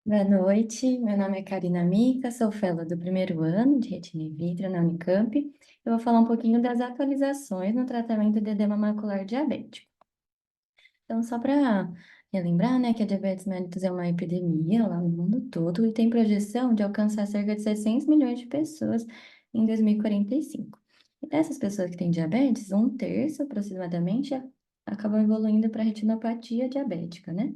Boa noite, meu nome é Karina Mica, sou fellow do primeiro ano de retina e vítreo na Unicamp. Eu vou falar um pouquinho das atualizações no tratamento de edema macular diabético. Então, só para relembrar, né, que a diabetes mellitus é uma epidemia lá no mundo todo e tem projeção de alcançar cerca de 600 milhões de pessoas em 2045. E dessas pessoas que têm diabetes, um terço aproximadamente acabam evoluindo para retinopatia diabética, né?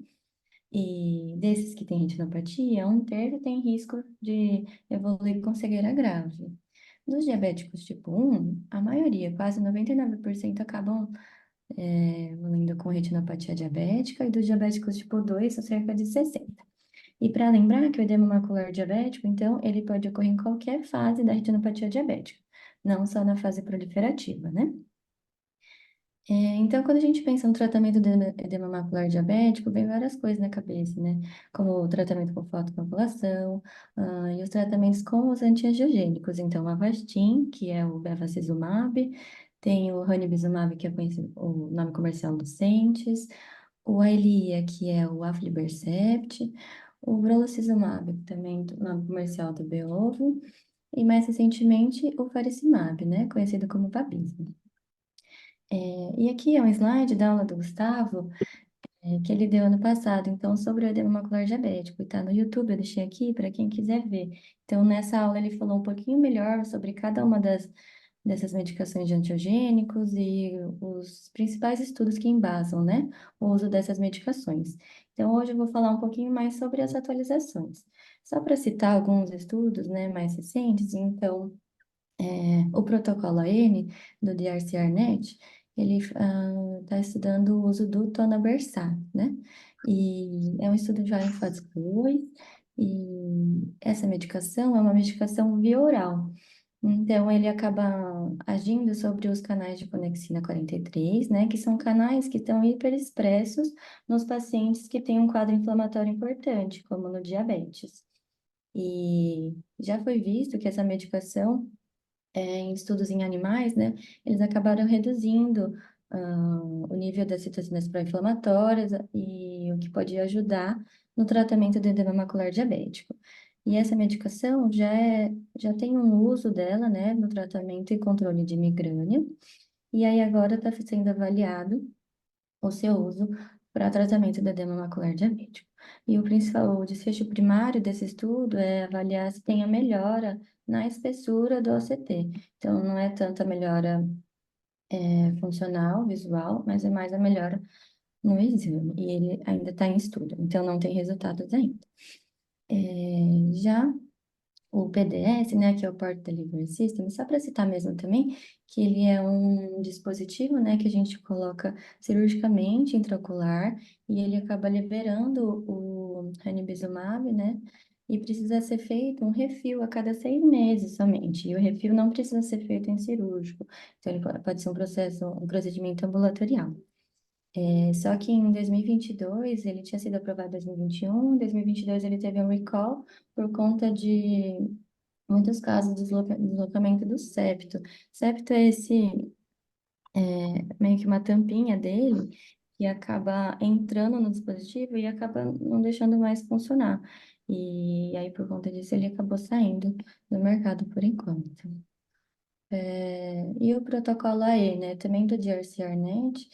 E desses que têm retinopatia, um terço tem risco de evoluir com cegueira grave. Dos diabéticos tipo 1, a maioria, quase 99%, acabam evoluindo com retinopatia diabética, e dos diabéticos tipo 2, são cerca de 60%. E para lembrar que o edema macular diabético, então, ele pode ocorrer em qualquer fase da retinopatia diabética, não só na fase proliferativa, né? Então, quando a gente pensa no tratamento do edema macular diabético, vem várias coisas na cabeça, né? Como o tratamento com fotocoagulação, e os tratamentos com os antiangiogênicos. Então, a Avastin, que é o bevacizumab, tem o ranibizumab, que é conhecido, o nome comercial Lucentis, o Eylea, que é o aflibercept, o brolucizumab, que também é o nome comercial do Beovu, e mais recentemente o faricimab, né? Conhecido como Vabysmo. E aqui é um slide da aula do Gustavo, que ele deu ano passado, então, sobre o edema macular diabético, e tá no YouTube, eu deixei aqui para quem quiser ver. Então, nessa aula ele falou um pouquinho melhor sobre cada uma dessas medicações de antiogênicos e os principais estudos que embasam, né, o uso dessas medicações. Então, hoje eu vou falar um pouquinho mais sobre as atualizações. Só para citar alguns estudos, né, mais recentes, então, o protocolo AN do DRCR-NET, ele está estudando o uso do tonabersat, né? E é um estudo já em fase 2, e essa medicação é uma medicação via oral. Então, ele acaba agindo sobre os canais de conexina 43, né? Que são canais que estão hiperexpressos nos pacientes que têm um quadro inflamatório importante, como no diabetes. E já foi visto que essa medicação em estudos em animais, né, eles acabaram reduzindo o nível das citocinas pró-inflamatórias e o que pode ajudar no tratamento do edema macular diabético. E essa medicação já tem um uso dela, né, no tratamento e controle de migrânia, e aí agora está sendo avaliado o seu uso para tratamento do edema macular diabético. E o principal, o desfecho primário desse estudo é avaliar se tem a melhora na espessura do OCT. Então, não é tanto a melhora funcional, visual, mas é mais a melhora no exame. E ele ainda está em estudo, então não tem resultados ainda. Já o PDS, né, que é o Port Delivery System, só para citar mesmo também, que ele é um dispositivo, né, que a gente coloca cirurgicamente intraocular e ele acaba liberando o ranibizumab, né, e precisa ser feito um refil a cada 6 meses somente. E o refil não precisa ser feito em cirúrgico, então ele pode ser um procedimento ambulatorial. Só que em 2022, ele tinha sido aprovado em 2021, em 2022 ele teve um recall por conta de muitos casos de deslocamento do septo. Septo é meio que uma tampinha dele que acaba entrando no dispositivo e acaba não deixando mais funcionar. E aí, por conta disso, ele acabou saindo do mercado por enquanto. E o protocolo AE, né, também do DRCR-NET,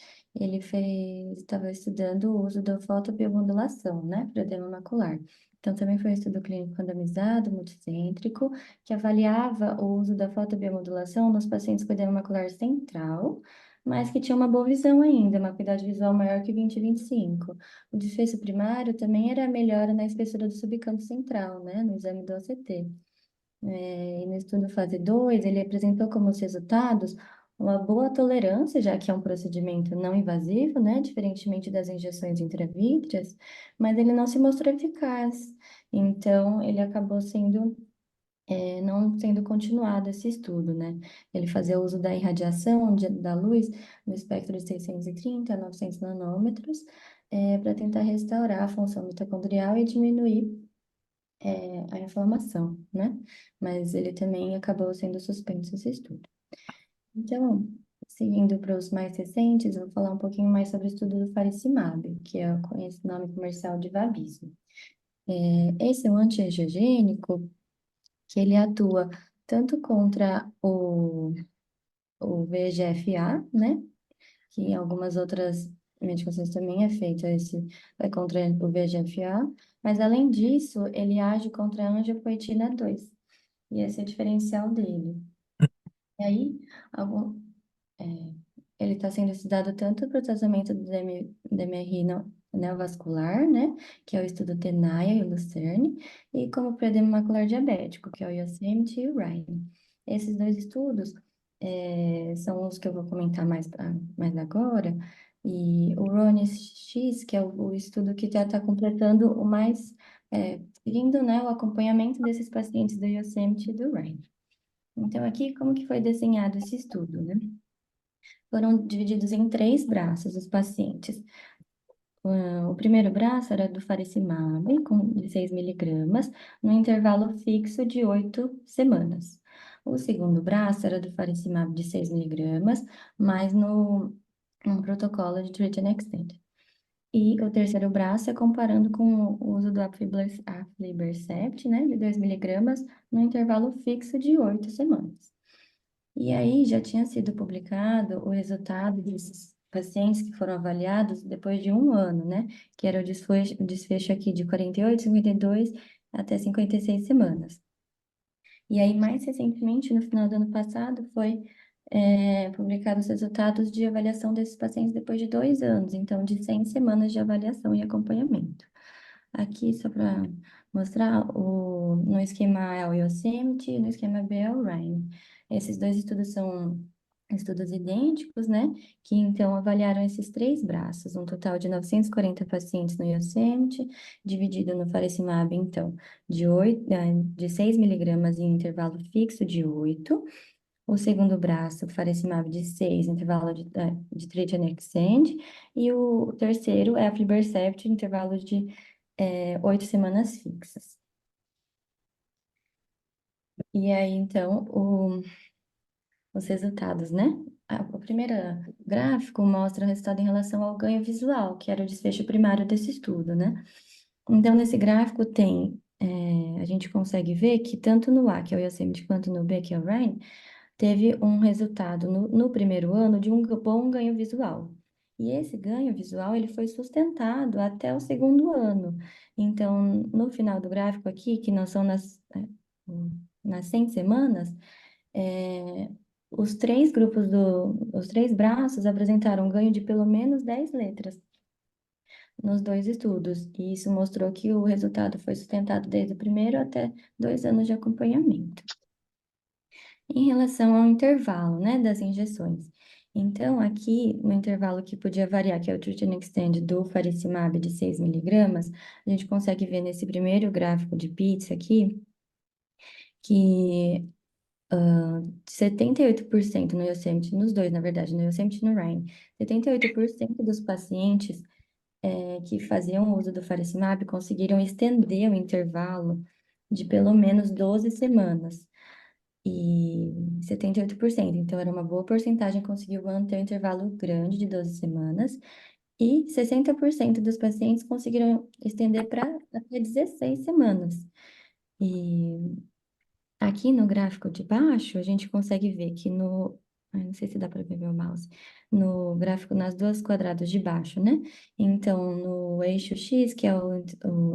estava estudando o uso da fotobiomodulação, né, para edema macular. Então, também foi um estudo clínico randomizado, multicêntrico, que avaliava o uso da fotobiomodulação nos pacientes com edema macular central, mas que tinha uma boa visão ainda, uma acuidade visual maior que 20/25. O desfecho primário também era a melhora na espessura do subcampo central, né, no exame do OCT. E no estudo fase 2 ele apresentou como os resultados uma boa tolerância, já que é um procedimento não invasivo, né, diferentemente das injeções intravítreas, mas ele não se mostrou eficaz. Então, ele acabou não sendo continuado esse estudo, né? Ele fazia uso da irradiação da luz no espectro de 630 a 900 nanômetros, para tentar restaurar a função mitocondrial e diminuir a inflamação, né? Mas ele também acabou sendo suspenso esse estudo. Então, seguindo para os mais recentes, eu vou falar um pouquinho mais sobre o estudo do faricimab, que é o nome comercial de Vabysmo. Esse é um antiangiogênico que ele atua tanto contra o VEGF-A, né? Que em algumas outras medicações também é feito é contra o VEGF-A, mas além disso, ele age contra a angiopoetina 2, e esse é o diferencial dele. E aí, algum, é, ele está sendo estudado tanto para o tratamento do DMRI neovascular, né, que é o estudo TENAYA e o Lucerne, e como para edema macular diabético, que é o Yosemite e o Rhine. Esses dois estudos são os que eu vou comentar mais agora, e o RONE-X, que é o estudo que já está completando o mais, seguindo, né, o acompanhamento desses pacientes do Yosemite e do Rhine. Então, aqui, como que foi desenhado esse estudo, né? Foram divididos em três braços os pacientes. O primeiro braço era do faricimab, de 6 miligramas, no intervalo fixo de 8 semanas. O segundo braço era do faricimab de 6 miligramas, mas no protocolo de Treat and Extend. E o terceiro braço é comparando com o uso do aflibercept, né, de 2 miligramas, no intervalo fixo de 8 semanas. E aí já tinha sido publicado o resultado desses pacientes que foram avaliados depois de um ano, né? Que era o desfecho aqui de 48, 52 até 56 semanas. E aí, mais recentemente, no final do ano passado, foi publicado os resultados de avaliação desses pacientes depois de 2 anos, então de 100 semanas de avaliação e acompanhamento. Aqui, só para mostrar, no esquema A é o Yosemite e no esquema B é o Rhine. Esses dois estudos são estudos idênticos, né? Que então avaliaram esses três braços, um total de 940 pacientes no Yosemite, dividido no faricimab, então, de 6 miligramas em intervalo fixo de 8. O segundo braço, faricimab de 6, intervalo de treat and extend. E o terceiro é a aflibercept, intervalo de 8 semanas fixas. E aí, então, os resultados, né? O primeiro gráfico mostra o resultado em relação ao ganho visual, que era o desfecho primário desse estudo, né? Então, nesse gráfico a gente consegue ver que tanto no A, que é o Yosemite, quanto no B, que é o Rhine, teve um resultado no primeiro ano de um bom ganho visual. E esse ganho visual ele foi sustentado até o segundo ano. Então, no final do gráfico aqui, que não são nas 100 semanas, é, os três braços apresentaram um ganho de pelo menos 10 letras nos dois estudos. E isso mostrou que o resultado foi sustentado desde o primeiro até 2 anos de acompanhamento. Em relação ao intervalo, né, das injeções. Então, aqui, no intervalo que podia variar, que é o Treat and Extend do faricimab de 6 miligramas, a gente consegue ver nesse primeiro gráfico de pizza aqui, que 78% no Yosemite, nos dois, na verdade, no Yosemite e no Rhine, 78% dos pacientes que faziam uso do faricimab conseguiram estender o intervalo de pelo menos 12 semanas. E 78%. Então, era uma boa porcentagem, conseguiu manter um intervalo grande de 12 semanas. E 60% dos pacientes conseguiram estender para até 16 semanas. E aqui no gráfico de baixo, a gente consegue ver que ai, não sei se dá para ver meu mouse. No gráfico, nas duas quadrados de baixo, né? Então, no eixo X, que é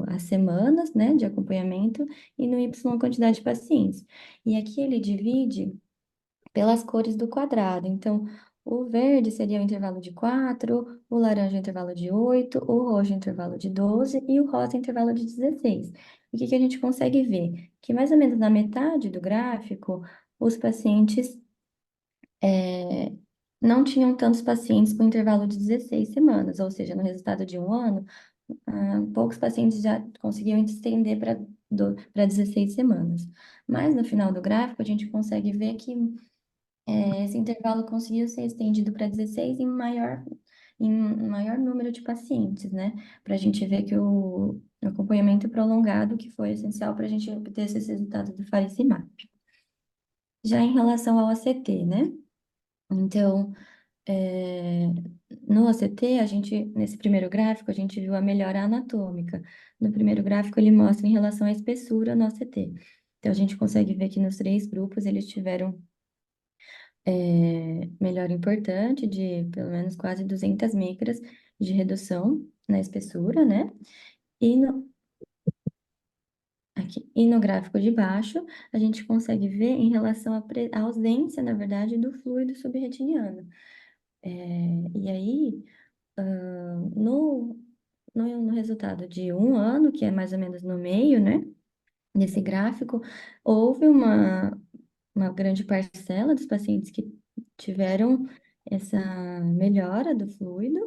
as semanas, né, de acompanhamento, e no Y, a quantidade de pacientes. E aqui ele divide pelas cores do quadrado. Então, o verde seria o intervalo de 4, o laranja o intervalo de 8, o roxo o intervalo de 12 e o rosa o intervalo de 16. O que que a gente consegue ver? Que mais ou menos na metade do gráfico, os pacientes não tinham tantos pacientes com intervalo de 16 semanas, ou seja, no resultado de um ano, poucos pacientes já conseguiam estender para 16 semanas. Mas no final do gráfico, a gente consegue ver que esse intervalo conseguiu ser estendido para 16 em maior número de pacientes, né? Para a gente ver que o acompanhamento prolongado que foi essencial para a gente obter esses resultados do faricimab. Já em relação ao ACT, né? Então, É, no OCT, nesse primeiro gráfico, a gente viu a melhora anatômica. No primeiro gráfico, ele mostra em relação à espessura no OCT. Então, a gente consegue ver que nos três grupos eles tiveram melhora importante de pelo menos quase 200 micras de redução na espessura, né? E no, e no gráfico de baixo, a gente consegue ver em relação à ausência, na verdade, do fluido subretiniano. E aí, no, no resultado de um ano, que é mais ou menos no meio, né, desse gráfico, houve uma grande parcela dos pacientes que tiveram essa melhora do fluido,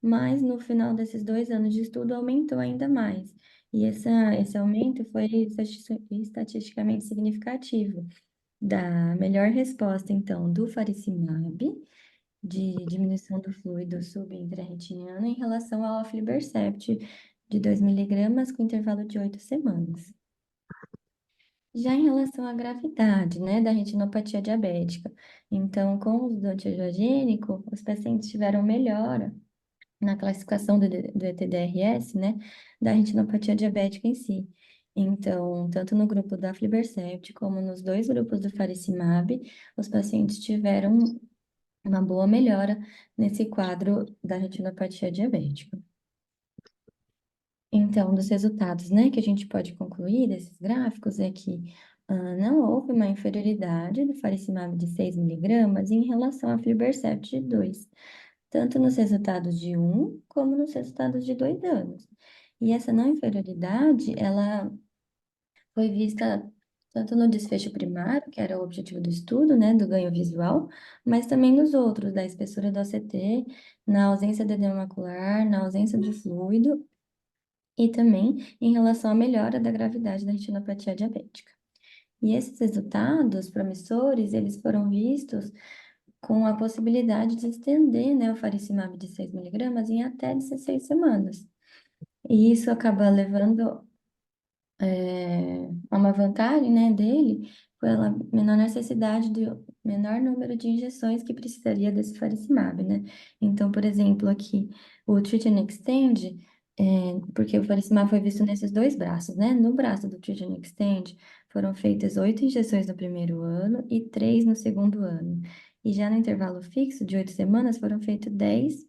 mas no final desses 2 anos de estudo aumentou ainda mais. E esse aumento foi estatisticamente significativo da melhor resposta, então, do faricimab, de diminuição do fluido subi-intraretiniano em relação ao aflibercept de 2 miligramas com intervalo de 8 semanas. Já em relação à gravidade, né, da retinopatia diabética, então, com o uso do antiangiogênico, os pacientes tiveram melhora na classificação do ETDRS, né, da retinopatia diabética em si. Então, tanto no grupo da aflibercept como nos dois grupos do faricimab, os pacientes tiveram uma boa melhora nesse quadro da retinopatia diabética. Então, dos resultados, né, que a gente pode concluir desses gráficos é que não houve uma inferioridade do faricimab de 6 miligramas em relação ao aflibercept de 2, tanto nos resultados de como nos resultados de 2 anos. E essa não inferioridade, ela foi vista tanto no desfecho primário, que era o objetivo do estudo, né, do ganho visual, mas também nos outros, da espessura do ACT, na ausência de edema macular, na ausência de fluido e também em relação à melhora da gravidade da retinopatia diabética. E esses resultados promissores, eles foram vistos com a possibilidade de estender, né, o faricimab de 6 miligramas em até 16 semanas. E isso acaba levando uma vantagem, né, dele pela menor necessidade de menor número de injeções que precisaria desse faricimab, né? Então, por exemplo, aqui o Treat and Extend, porque o faricimab foi visto nesses dois braços, né? No braço do Treat and Extend foram feitas 8 injeções no primeiro ano e 3 no segundo ano. E já no intervalo fixo de 8 semanas foram feitas 10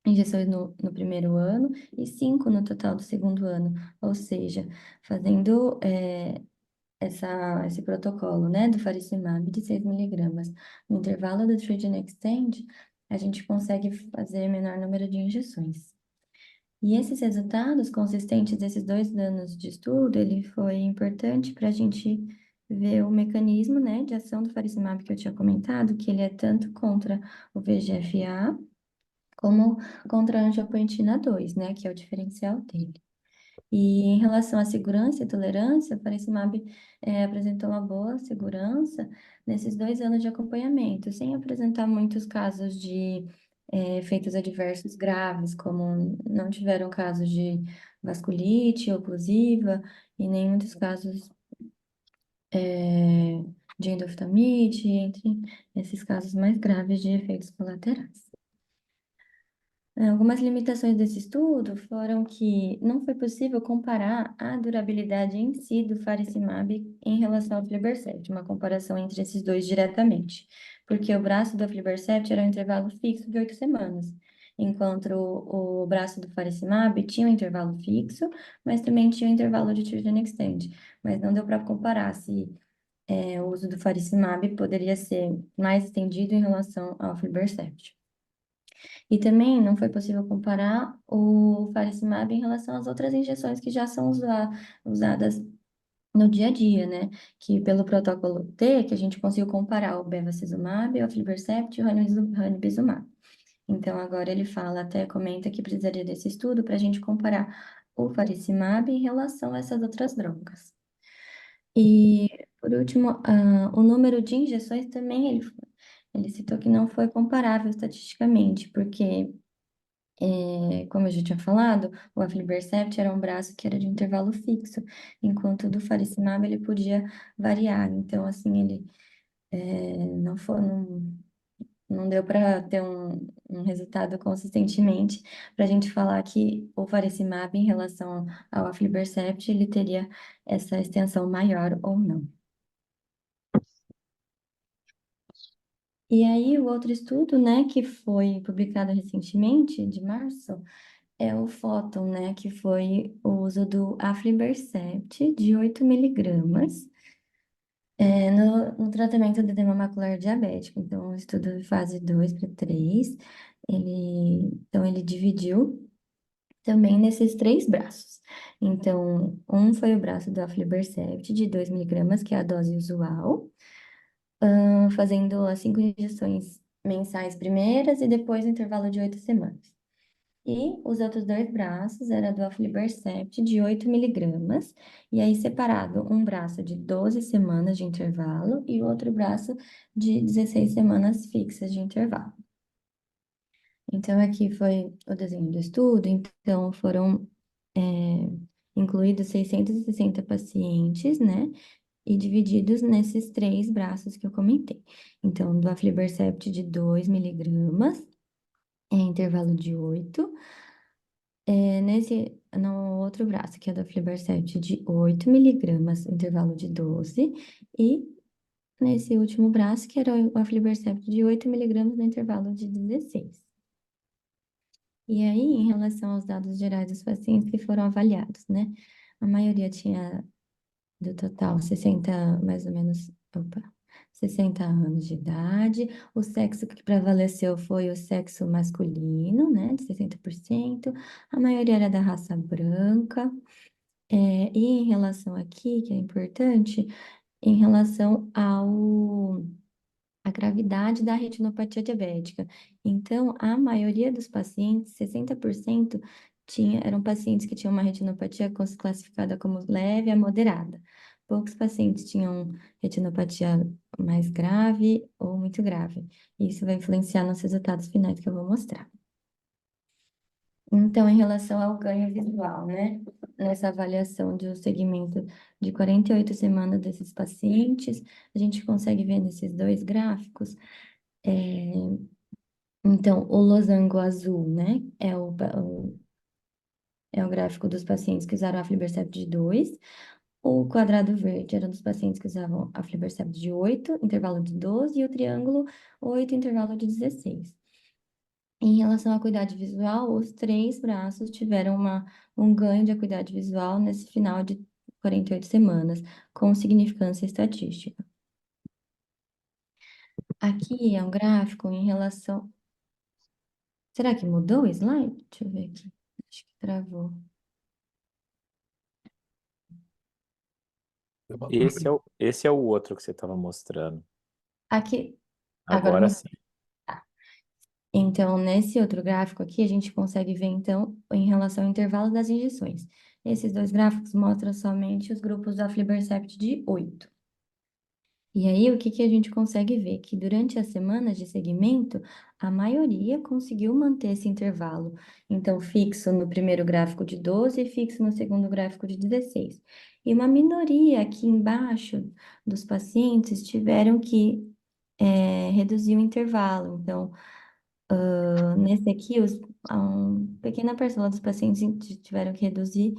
injeções no primeiro ano e 5 no total do segundo ano, ou seja, fazendo esse protocolo, né, do faricimab de 6 miligramas no intervalo do Treat and Extend, a gente consegue fazer menor número de injeções. E esses resultados consistentes desses 2 anos de estudo, ele foi importante para a gente ver o mecanismo, né, de ação do faricimab que eu tinha comentado, que ele é tanto contra o VEGF-A, como contra a angiopoetina 2, né, que é o diferencial dele. E em relação à segurança e tolerância, o faricimab apresentou uma boa segurança nesses 2 anos de acompanhamento, sem apresentar muitos casos de efeitos adversos graves, como não tiveram casos de vasculite oclusiva e nem muitos casos de endoftalmite, entre esses casos mais graves de efeitos colaterais. Algumas limitações desse estudo foram que não foi possível comparar a durabilidade em si do faricimab em relação ao aflibercept, uma comparação entre esses dois diretamente, porque o braço do aflibercept era um intervalo fixo de 8 semanas, enquanto o braço do faricimab tinha um intervalo fixo, mas também tinha um intervalo de treat and extend, mas não deu para comparar se o uso do faricimab poderia ser mais estendido em relação ao aflibercept. E também não foi possível comparar o faricimab em relação às outras injeções que já são usadas no dia a dia, né? Que pelo protocolo T, que a gente conseguiu comparar o bevacizumab, o aflibercept e o ranibizumab. Então, agora ele fala, até comenta que precisaria desse estudo para a gente comparar o faricimab em relação a essas outras drogas. E, por último, o número de injeções também ele citou que não foi comparável estatisticamente, porque como eu já tinha falado, o aflibercept era um braço que era de intervalo fixo, enquanto o do faricimab ele podia variar. Então, assim, ele não foi, não deu para ter um resultado consistentemente para a gente falar que o faricimab em relação ao aflibercept ele teria essa extensão maior ou não. E aí, o outro estudo, né, que foi publicado recentemente, de março, é o Photon, né, que foi o uso do aflibercept de 8 miligramas no tratamento do edema macular diabético. Então, o estudo de fase 2 para 3, ele dividiu também nesses três braços. Então, um foi o braço do aflibercept de 2 miligramas, que é a dose usual, fazendo as 5 injeções mensais primeiras e depois o intervalo de 8 semanas. E os outros dois braços era do aflibercept de 8 miligramas, e aí separado um braço de 12 semanas de intervalo e o outro braço de 16 semanas fixas de intervalo. Então, aqui foi o desenho do estudo, então foram é, incluídos 660 pacientes, né? E divididos nesses três braços que eu comentei. Então, do aflibercept de 2 miligramas, em intervalo de 8. No outro braço, que é do aflibercept de 8 miligramas, intervalo de 12. E nesse último braço, que era o aflibercept de 8 miligramas, no intervalo de 16. E aí, em relação aos dados gerais dos pacientes que foram avaliados, né? A maioria tinha do total, 60 mais ou menos, opa, 60 anos de idade. O sexo que prevaleceu foi o sexo masculino, né, de 60%. A maioria era da raça branca. E em relação aqui, que é importante, em relação à gravidade da retinopatia diabética. Então, a maioria dos pacientes, 60%, eram pacientes que tinham uma retinopatia classificada como leve a moderada. Poucos pacientes tinham retinopatia mais grave ou muito grave. Isso vai influenciar nos resultados finais que eu vou mostrar. Então, em relação ao ganho visual, né? Nessa avaliação de um segmento de 48 semanas desses pacientes, a gente consegue ver nesses dois gráficos. é, então, o losango azul, né? É o gráfico dos pacientes que usaram a aflibercept de 2. O quadrado verde era dos pacientes que usavam a aflibercept de 8, intervalo de 12, e o triângulo 8, intervalo de 16. Em relação à acuidade visual, os três braços tiveram um ganho de acuidade visual nesse final de 48 semanas, com significância estatística. Aqui é um gráfico em relação. Será que mudou o slide? Deixa eu ver aqui. Acho que travou. Esse é o outro que você estava mostrando. Aqui, agora Agora mudou. sim. Tá. Então, nesse outro gráfico aqui, a gente consegue ver, então, em relação ao intervalo das injeções. Esses dois gráficos mostram somente os grupos do aflibercept de 8. E aí, o que que a gente consegue ver? Que durante as semanas de segmento, a maioria conseguiu manter esse intervalo. Então, fixo no primeiro gráfico de 12 e fixo no segundo gráfico de 16. E uma minoria aqui embaixo dos pacientes tiveram que reduzir o intervalo. Então, nesse aqui, pequena parcela dos pacientes tiveram que reduzir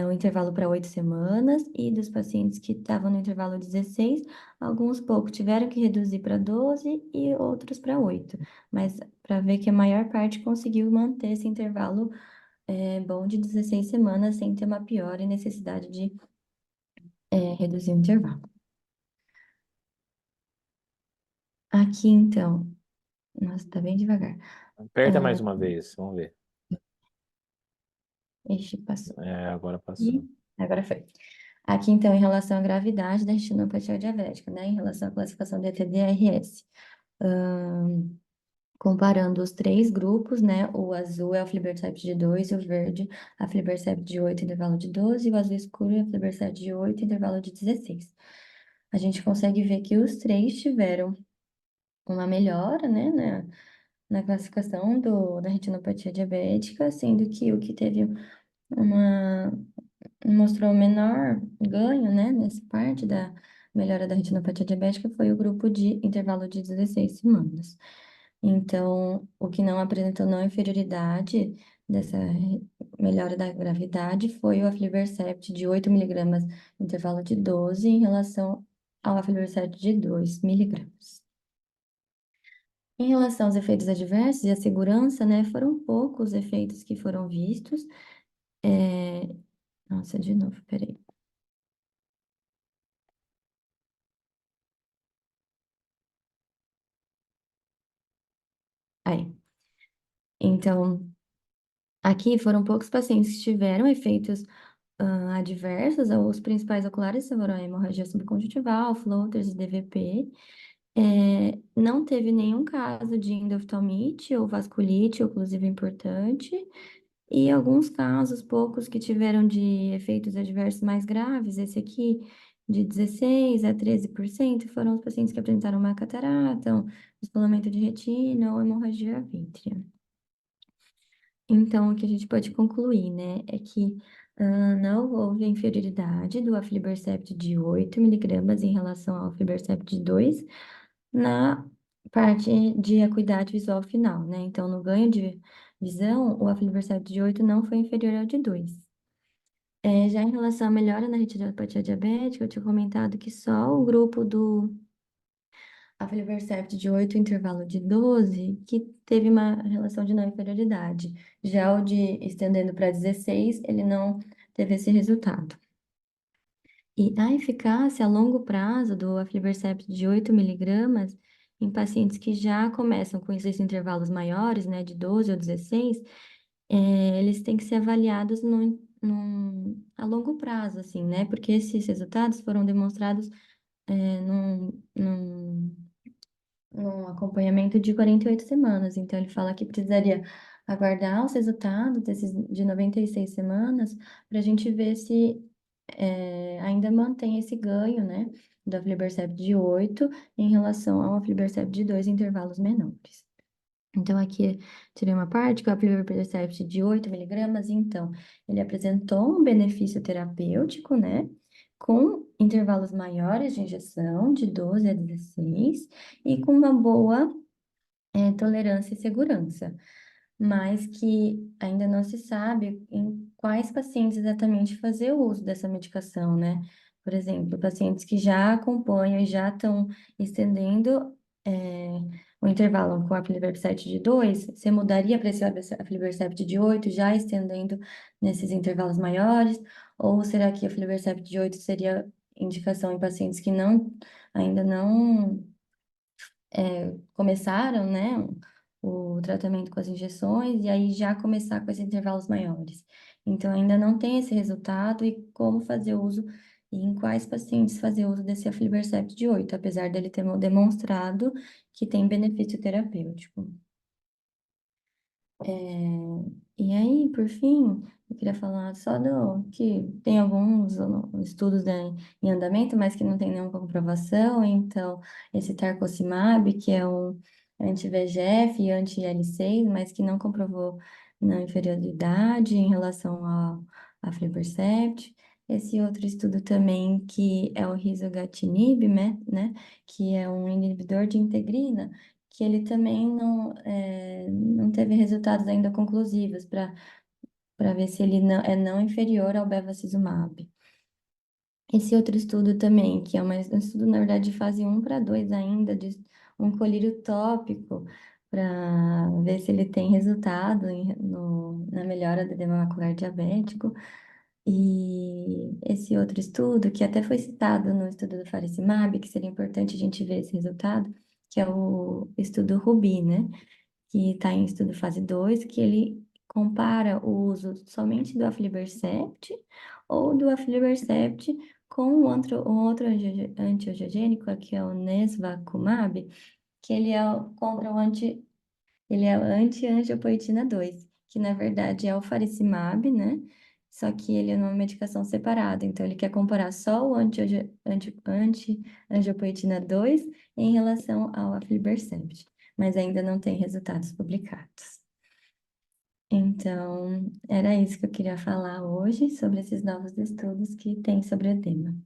o intervalo para 8 semanas, e dos pacientes que estavam no intervalo 16, alguns poucos tiveram que reduzir para 12 e outros para 8. Mas para ver que a maior parte conseguiu manter esse intervalo bom de 16 semanas sem ter uma piora e necessidade de reduzir o intervalo. Aqui, então, nossa, tá bem devagar. Aperta mais Ah, uma vez, vamos ver. Ixi, passou. Agora passou. E agora foi. Aqui, então, em relação à gravidade da retinopatia diabética, né? Em relação à classificação de ETDRS. Ahn, Comparando os três grupos, né? O azul é o aflibercept de 2, o verde, a aflibercept de 8, intervalo de 12, e o azul escuro é a aflibercept de 8, intervalo de 16. A gente consegue ver que os três tiveram uma melhora, né? Na classificação da retinopatia diabética, sendo que o que teve uma mostrou menor ganho, né, nessa parte melhora da retinopatia diabética foi o grupo de intervalo de 16 semanas. Então, o que não apresentou não inferioridade dessa melhora da gravidade foi o aflibercept de 8 miligramas no intervalo de 12 em relação ao aflibercept de 2 miligramas. Em relação aos efeitos adversos e à segurança, né, foram poucos efeitos que foram vistos. É, Nossa, de novo, peraí. Aí. Então, aqui foram poucos pacientes que tiveram efeitos adversos. Os principais oculares foram a hemorragia subconjuntival, floaters e DVP. Não teve nenhum caso de endoftalmite ou vasculite oclusiva importante. E alguns casos, poucos que tiveram de efeitos adversos mais graves, esse aqui de 16 a 13%, foram os pacientes que apresentaram uma catarata, um descolamento de retina ou hemorragia vítrea. Então, o que a gente pode concluir, né, é que não houve inferioridade do aflibercept de 8 miligramas em relação ao aflibercept de 2 na parte de acuidade visual final, né? Então, no ganho de visão, o aflibercept de 8 não foi inferior ao de 2. Já em relação à melhora na retinopatia diabética, eu tinha comentado que só o grupo do aflibercept de 8 intervalo de 12 que teve uma relação de não inferioridade. Já o de estendendo para 16, ele não teve esse resultado. E a eficácia a longo prazo do aflibercept de 8 miligramas em pacientes que já começam com esses intervalos maiores, né, de 12 ou 16, eles têm que ser avaliados a longo prazo, assim, né, porque esses resultados foram demonstrados num acompanhamento de 48 semanas. Então, ele fala que precisaria aguardar os resultados desses de 96 semanas para a gente ver se ainda mantém esse ganho, né, do aflibercept de 8 em relação ao aflibercept de 2 intervalos menores. Então, aqui tirei uma parte que o aflibercept de 8 miligramas, então, ele apresentou um benefício terapêutico, né, com intervalos maiores de injeção, de 12 a 16, e com uma boa tolerância e segurança, mas que ainda não se sabe em quais pacientes exatamente fazer o uso dessa medicação, né? Por exemplo, pacientes que já acompanham e já estão estendendo o intervalo com a aflibercept de 2, você mudaria para esse aflibercept de 8, já estendendo nesses intervalos maiores? Ou será que a aflibercept de 8 seria indicação em pacientes que ainda não começaram, né, o tratamento com as injeções e aí já começar com esses intervalos maiores. Então, ainda não tem esse resultado e como fazer uso e em quais pacientes fazer uso desse aflibercept de 8, apesar dele ter demonstrado que tem benefício terapêutico. E aí, por fim, eu queria falar só do que tem alguns estudos, né, em andamento, mas que não tem nenhuma comprovação. Então, esse tarcocimab, que é um anti-VEGF e anti-IL-6, mas que não comprovou não inferioridade em relação ao aflibercept. Esse outro estudo também, que é o risogatinib, né, que é um inibidor de integrina, que ele também não teve resultados ainda conclusivos para ver se ele não inferior ao bevacizumab. Esse outro estudo também, que é um estudo, na verdade, de fase 1 para 2 ainda, de um colírio tópico, para ver se ele tem resultado na melhora do edema macular diabético. E esse outro estudo, que até foi citado no estudo do faricimab, que seria importante a gente ver esse resultado, que é o estudo RUBY, né? Que está em estudo fase 2, que ele compara o uso somente do aflibercept ou do aflibercept com um outro antiangiogênico, que é o nesvacumab, que ele é contra ele é o anti-angiopoetina 2, que na verdade é o faricimab, né? Só que ele é uma medicação separada, então ele quer comparar só o anti-angiopoetina 2 em relação ao aflibercept, mas ainda não tem resultados publicados. Então, era isso que eu queria falar hoje sobre esses novos estudos que tem sobre o tema.